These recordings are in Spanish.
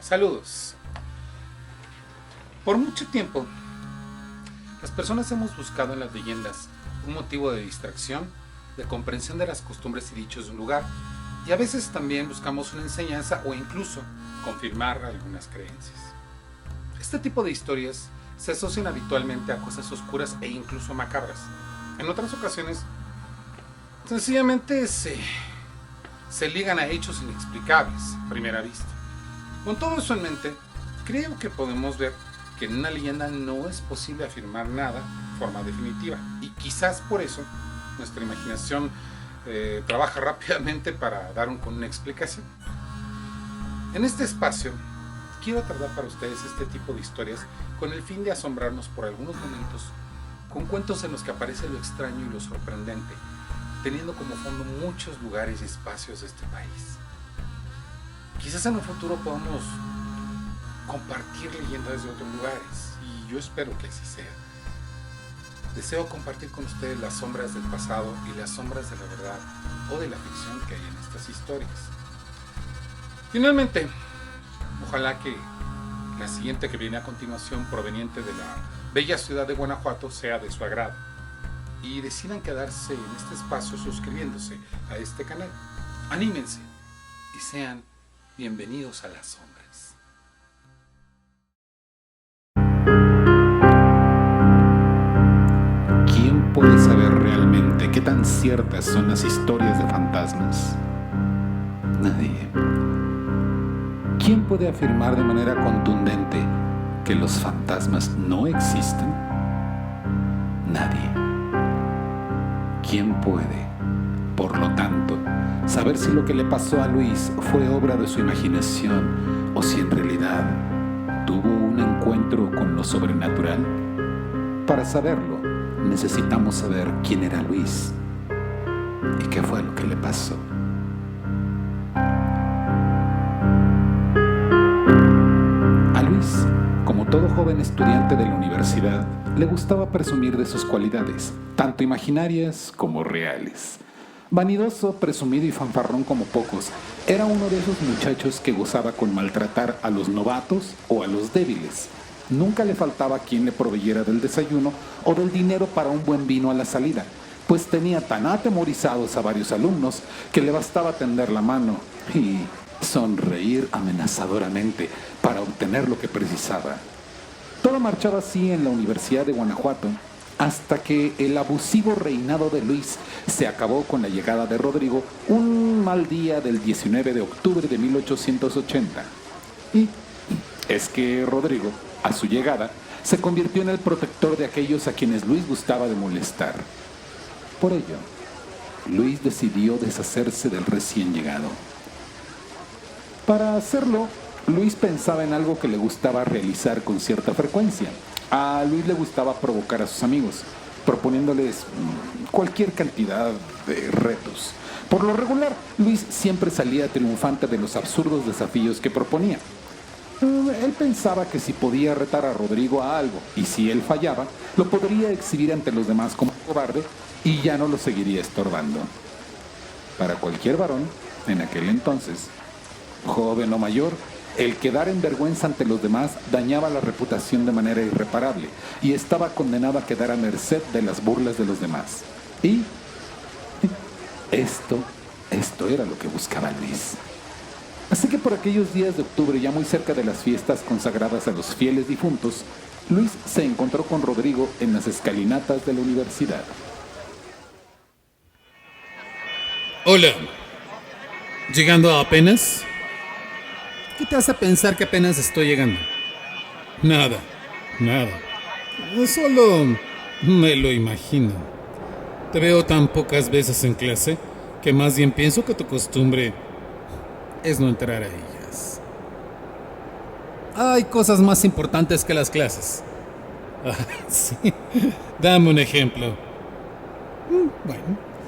Saludos. Por mucho tiempo, las personas hemos buscado en las leyendas un motivo de distracción, de comprensión de las costumbres y dichos de un lugar, y a veces también buscamos una enseñanza o incluso confirmar algunas creencias. Este tipo de historias se asocian habitualmente a cosas oscuras e incluso macabras. En otras ocasiones, sencillamente se ligan a hechos inexplicables a primera vista. Con todo eso en mente, creo que podemos ver que en una leyenda no es posible afirmar nada de forma definitiva, y quizás por eso nuestra imaginación trabaja rápidamente para dar con una explicación. En este espacio quiero tratar para ustedes este tipo de historias con el fin de asombrarnos por algunos momentos con cuentos en los que aparece lo extraño y lo sorprendente, teniendo como fondo muchos lugares y espacios de este país. Quizás en un futuro podamos compartir leyendas de otros lugares, y yo espero que así sea. Deseo compartir con ustedes las sombras del pasado y las sombras de la verdad o de la ficción que hay en estas historias. Finalmente, ojalá que la siguiente que viene a continuación, proveniente de la bella ciudad de Guanajuato, sea de su agrado y decidan quedarse en este espacio suscribiéndose a este canal. Anímense y sean bienvenidos a las sombras. ¿Quién puede saber realmente qué tan ciertas son las historias de fantasmas? Nadie. ¿Quién puede afirmar de manera contundente que los fantasmas no existen? Nadie. ¿Quién puede, por lo tanto, saber si lo que le pasó a Luis fue obra de su imaginación o si en realidad tuvo un encuentro con lo sobrenatural? Para saberlo, necesitamos saber quién era Luis y qué fue lo que le pasó. A Luis, como todo joven estudiante de la universidad, le gustaba presumir de sus cualidades, tanto imaginarias como reales. Vanidoso, presumido y fanfarrón como pocos, era uno de esos muchachos que gozaba con maltratar a los novatos o a los débiles. Nunca le faltaba quien le proveyera del desayuno o del dinero para un buen vino a la salida, pues tenía tan atemorizados a varios alumnos que le bastaba tender la mano y sonreír amenazadoramente para obtener lo que precisaba. Todo marchaba así en la Universidad de Guanajuato, hasta que el abusivo reinado de Luis se acabó con la llegada de Rodrigo un mal día del 19 de octubre de 1880. Y es que Rodrigo, a su llegada, se convirtió en el protector de aquellos a quienes Luis gustaba de molestar. Por ello, Luis decidió deshacerse del recién llegado. Para hacerlo, Luis pensaba en algo que le gustaba realizar con cierta frecuencia. A Luis le gustaba provocar a sus amigos, proponiéndoles cualquier cantidad de retos. Por lo regular, Luis siempre salía triunfante de los absurdos desafíos que proponía. Él pensaba que si podía retar a Rodrigo a algo, y si él fallaba, lo podría exhibir ante los demás como cobarde y ya no lo seguiría estorbando. Para cualquier varón, en aquel entonces, joven o mayor, el quedar en vergüenza ante los demás dañaba la reputación de manera irreparable y estaba condenado a quedar a merced de las burlas de los demás. Y esto era lo que buscaba Luis. Así que por aquellos días de octubre, ya muy cerca de las fiestas consagradas a los fieles difuntos, Luis se encontró con Rodrigo en las escalinatas de la universidad. Hola. ¿Llegando apenas? ¿Qué te hace pensar que apenas estoy llegando? Nada. Solo me lo imagino. Te veo tan pocas veces en clase que más bien pienso que tu costumbre es no entrar a ellas. Hay cosas más importantes que las clases. Sí. Dame un ejemplo. Bueno,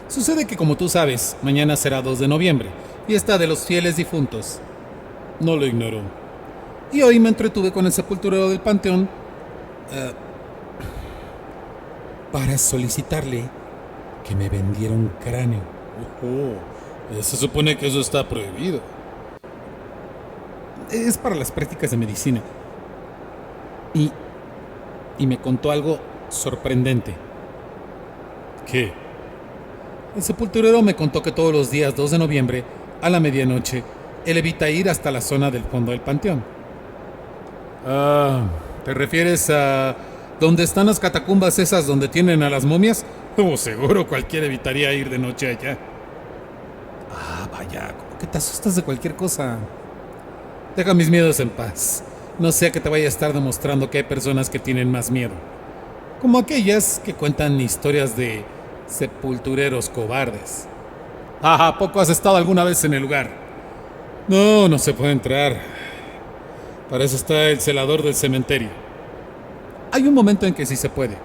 sucede que como tú sabes, mañana será 2 de noviembre, fiesta de los fieles difuntos. No lo ignoro. Y hoy me entretuve con el sepulturero del panteón para solicitarle que me vendiera un cráneo. Se supone que eso está prohibido. Es para las prácticas de medicina. Y me contó algo sorprendente. ¿Qué? El sepulturero me contó que todos los días 2 de noviembre, a la medianoche, él evita ir hasta la zona del fondo del panteón. Ah, ¿te refieres a donde están las catacumbas esas donde tienen a las momias? Oh, seguro cualquiera evitaría ir de noche allá. Ah, vaya, como que te asustas de cualquier cosa. Deja mis miedos en paz. No sea que te vaya a estar demostrando que hay personas que tienen más miedo. Como aquellas que cuentan historias de sepultureros cobardes. Ah, ¿a poco has estado alguna vez en el lugar? No, no se puede entrar. Para eso está el celador del cementerio. Hay un momento en que sí se puede.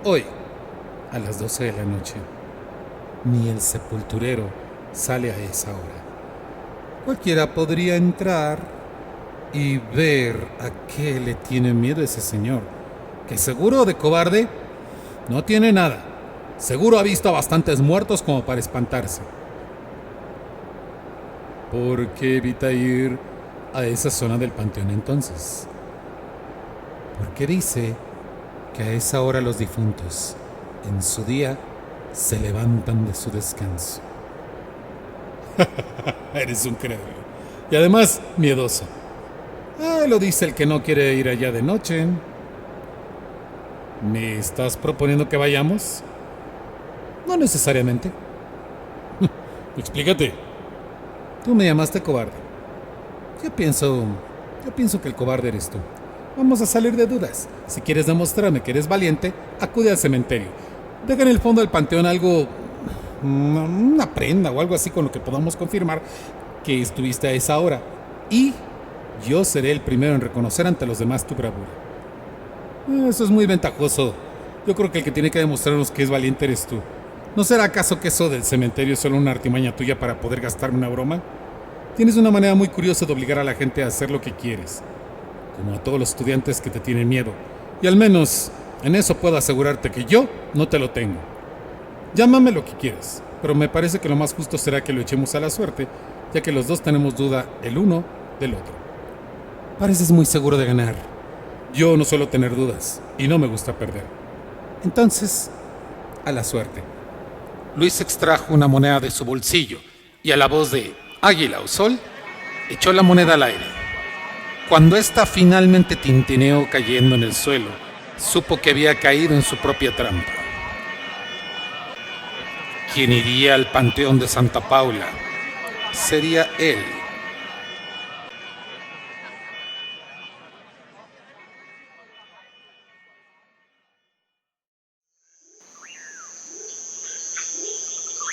Hoy, a las 12 de la noche, ni el sepulturero sale a esa hora. Cualquiera podría entrar y ver a qué le tiene miedo ese señor, que seguro de cobarde no tiene nada. Seguro ha visto a bastantes muertos como para espantarse. ¿Por qué evita ir a esa zona del panteón entonces? Porque dice que a esa hora los difuntos, en su día, se levantan de su descanso. Eres un crédulo. Y además, miedoso. Lo dice el que no quiere ir allá de noche. ¿Me estás proponiendo que vayamos? No necesariamente. Explícate. Tú me llamaste cobarde. Yo pienso que el cobarde eres tú. Vamos a salir de dudas. Si quieres demostrarme que eres valiente, acude al cementerio. Deja en el fondo del panteón algo, una prenda o algo así con lo que podamos confirmar que estuviste a esa hora. Y yo seré el primero en reconocer ante los demás tu bravura. Eso es muy ventajoso. Yo creo que el que tiene que demostrarnos que es valiente eres tú. ¿No será acaso que eso del cementerio es solo una artimaña tuya para poder gastarme una broma? Tienes una manera muy curiosa de obligar a la gente a hacer lo que quieres, como a todos los estudiantes que te tienen miedo. Y al menos en eso puedo asegurarte que yo no te lo tengo. Llámame lo que quieras, pero me parece que lo más justo será que lo echemos a la suerte, ya que los dos tenemos duda el uno del otro. Pareces muy seguro de ganar. Yo no suelo tener dudas y no me gusta perder. Entonces, a la suerte. Luis extrajo una moneda de su bolsillo y a la voz de águila o sol, echó la moneda al aire. Cuando ésta finalmente tintineó cayendo en el suelo, supo que había caído en su propia trampa. Quien iría al panteón de Santa Paula sería él.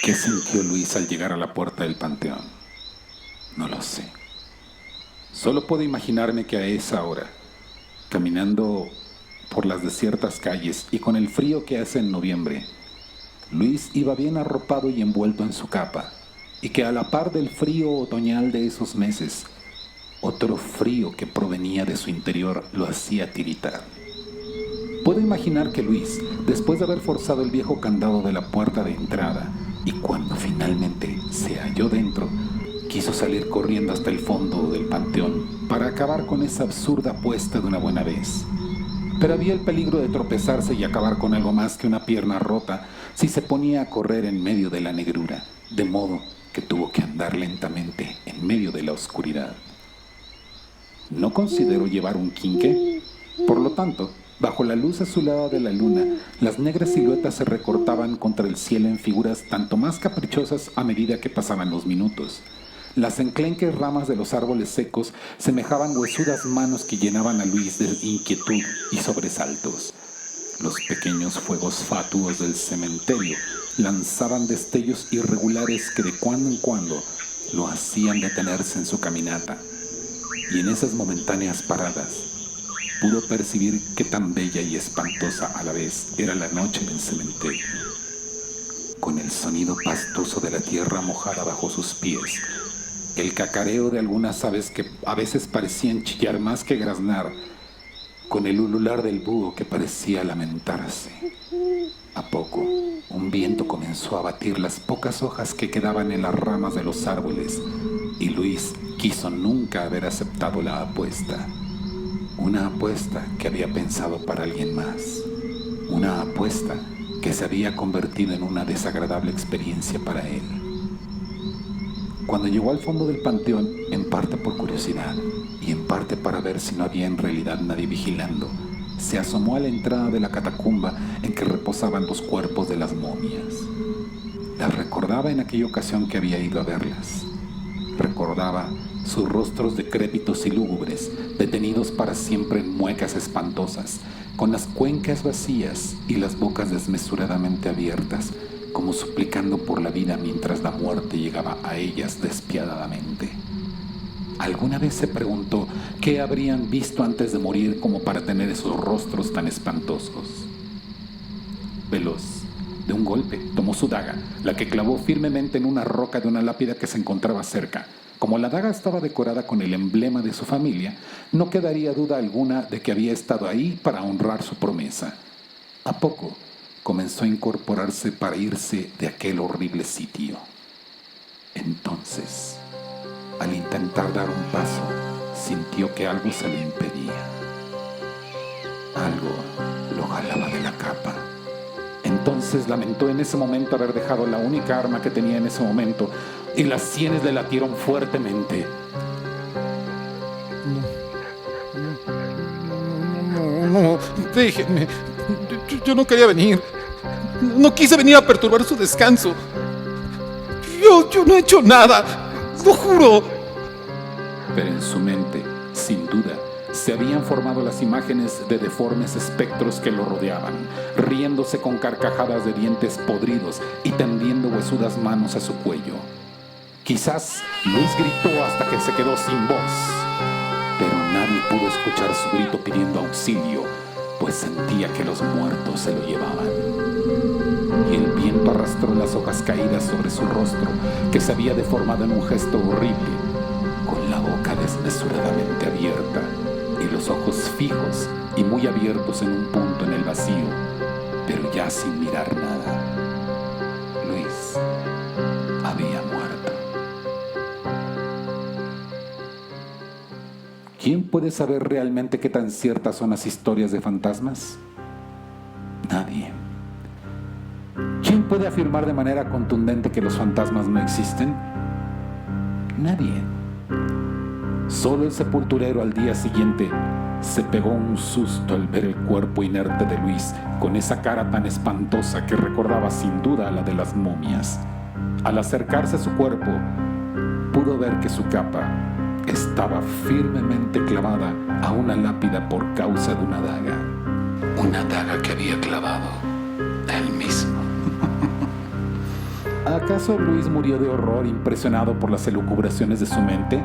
¿Qué sintió Luis al llegar a la puerta del panteón? No lo sé. Solo puedo imaginarme que a esa hora, caminando por las desiertas calles y con el frío que hace en noviembre, Luis iba bien arropado y envuelto en su capa, y que a la par del frío otoñal de esos meses, otro frío que provenía de su interior lo hacía tiritar. Puedo imaginar que Luis, después de haber forzado el viejo candado de la puerta de entrada, y cuando finalmente se halló dentro, quiso salir corriendo hasta el fondo del panteón para acabar con esa absurda apuesta de una buena vez. Pero había el peligro de tropezarse y acabar con algo más que una pierna rota si se ponía a correr en medio de la negrura, de modo que tuvo que andar lentamente en medio de la oscuridad. No considero llevar un quinqué, por lo tanto, bajo la luz azulada de la luna, las negras siluetas se recortaban contra el cielo en figuras tanto más caprichosas a medida que pasaban los minutos. Las enclenques ramas de los árboles secos semejaban huesudas manos que llenaban a Luis de inquietud y sobresaltos. Los pequeños fuegos fatuos del cementerio lanzaban destellos irregulares que de cuando en cuando lo hacían detenerse en su caminata. Y en esas momentáneas paradas, pudo percibir qué tan bella y espantosa a la vez era la noche del cementerio. Con el sonido pastoso de la tierra mojada bajo sus pies, el cacareo de algunas aves que a veces parecían chillar más que graznar, con el ulular del búho que parecía lamentarse, A poco, un viento comenzó a batir las pocas hojas que quedaban en las ramas de los árboles y Luis quiso nunca haber aceptado la apuesta. Una apuesta que había pensado para alguien más. Una apuesta que se había convertido en una desagradable experiencia para él. Cuando llegó al fondo del panteón, en parte por curiosidad y en parte para ver si no había en realidad nadie vigilando, se asomó a la entrada de la catacumba en que reposaban los cuerpos de las momias. Las recordaba en aquella ocasión que había ido a verlas. Recordaba sus rostros decrépitos y lúgubres, detenidos para siempre en muecas espantosas, con las cuencas vacías y las bocas desmesuradamente abiertas, como suplicando por la vida mientras la muerte llegaba a ellas despiadadamente. ¿Alguna vez se preguntó qué habrían visto antes de morir como para tener esos rostros tan espantosos? Veloz, de un golpe, tomó su daga, la que clavó firmemente en una roca de una lápida que se encontraba cerca. Como la daga estaba decorada con el emblema de su familia, no quedaría duda alguna de que había estado ahí para honrar su promesa. A poco comenzó a incorporarse para irse de aquel horrible sitio. Entonces, al intentar dar un paso, sintió que algo se le impedía. Algo lo jalaba de la capa. Entonces lamentó en ese momento haber dejado la única arma que tenía en ese momento y las sienes le latieron fuertemente. No, déjenme. Yo no quería venir. No quise venir a perturbar su descanso. Yo no he hecho nada. Lo juro. Pero en su mente, sin duda, se habían formado las imágenes de deformes espectros que lo rodeaban, riéndose con carcajadas de dientes podridos y tendiendo huesudas manos a su cuello. Quizás Luis gritó hasta que se quedó sin voz, pero nadie pudo escuchar su grito pidiendo auxilio, pues sentía que los muertos se lo llevaban. Y el viento arrastró las hojas caídas sobre su rostro, que se había deformado en un gesto horrible, con la boca desmesuradamente abierta y los ojos fijos y muy abiertos en un punto en el vacío, pero ya sin mirar nada. Luis había muerto. ¿Quién puede saber realmente qué tan ciertas son las historias de fantasmas? Nadie. ¿Quién puede afirmar de manera contundente que los fantasmas no existen? Nadie. Solo el sepulturero al día siguiente se pegó un susto al ver el cuerpo inerte de Luis con esa cara tan espantosa que recordaba sin duda a la de las momias. Al acercarse a su cuerpo, pudo ver que su capa estaba firmemente clavada a una lápida por causa de una daga que había clavado él mismo. ¿Acaso Luis murió de horror impresionado por las elucubraciones de su mente?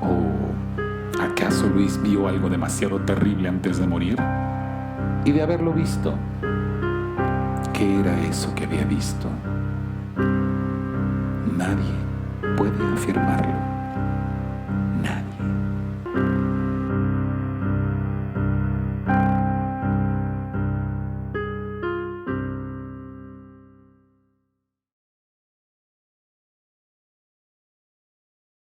¿O acaso Luis vio algo demasiado terrible antes de morir? Y de haberlo visto, ¿qué era eso que había visto? Nadie puede afirmarlo.